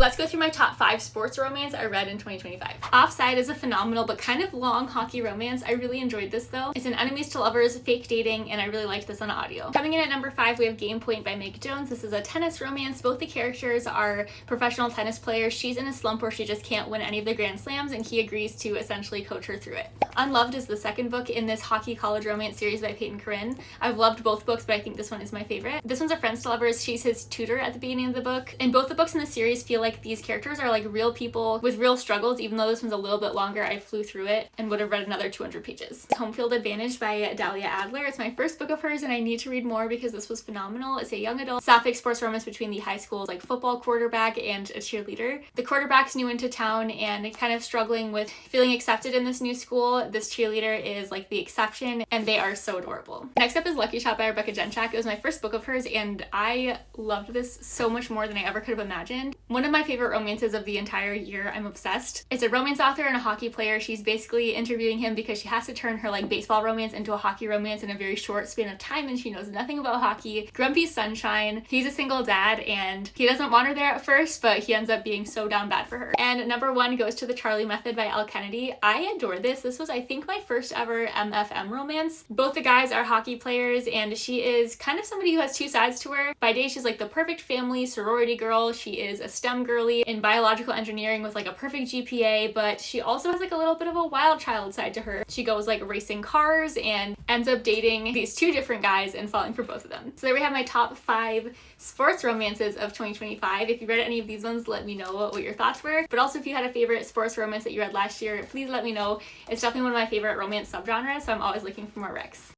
Let's go through my top 5 sports romance I read in 2025. Offside is a phenomenal but kind of long hockey romance. I really enjoyed this though. It's an enemies to lovers, fake dating, and I really liked this on audio. Coming in at number 5, we have Game Point by Meg Jones. This is a tennis romance. Both the characters are professional tennis players. She's in a slump where she just can't win any of the Grand Slams, and he agrees to essentially coach her through it. Unloved is the second book in this hockey college romance series by Peyton Corinne. I've loved both books, but I think this one is my favorite. This one's a friends to lovers. She's his tutor at the beginning of the book, and both the books in the series feel like these characters are like real people with real struggles. Even though this one's a little bit longer, I flew through it and would have read another 200 pages. Home Field Advantage by Dahlia Adler. It's my first book of hers, and I need to read more because this was phenomenal. It's a young adult sapphic sports romance between the high school's like football quarterback and a cheerleader. The quarterback's new into town and kind of struggling with feeling accepted in this new school. This cheerleader is like the exception, and they are so adorable. Next up is Lucky Shot by Rebecca Genchak. It was my first book of hers, and I loved this so much more than I ever could have imagined. One of my favorite romances of the entire year. I'm obsessed. It's a romance author and a hockey player. She's basically interviewing him because she has to turn her like baseball romance into a hockey romance in a very short span of time, and she knows nothing about hockey. Grumpy Sunshine. He's a single dad, and he doesn't want her there at first, but he ends up being so down bad for her. And number 1 goes to The Charlie Method by Elle Kennedy. I adore this. This was, I think, my first ever MFM romance. Both the guys are hockey players, and she is kind of somebody who has two sides to her. By day, she's like the perfect family sorority girl. She is a STEM girly in biological engineering with like a perfect GPA, but she also has like a little bit of a wild child side to her. She goes like racing cars and ends up dating these 2 different guys and falling for both of them. So there we have my top 5 sports romances of 2025. If you read any of these ones, let me know what your thoughts were. But also if you had a favorite sports romance that you read last year, please let me know. It's definitely one of my favorite romance subgenres, so I'm always looking for more recs.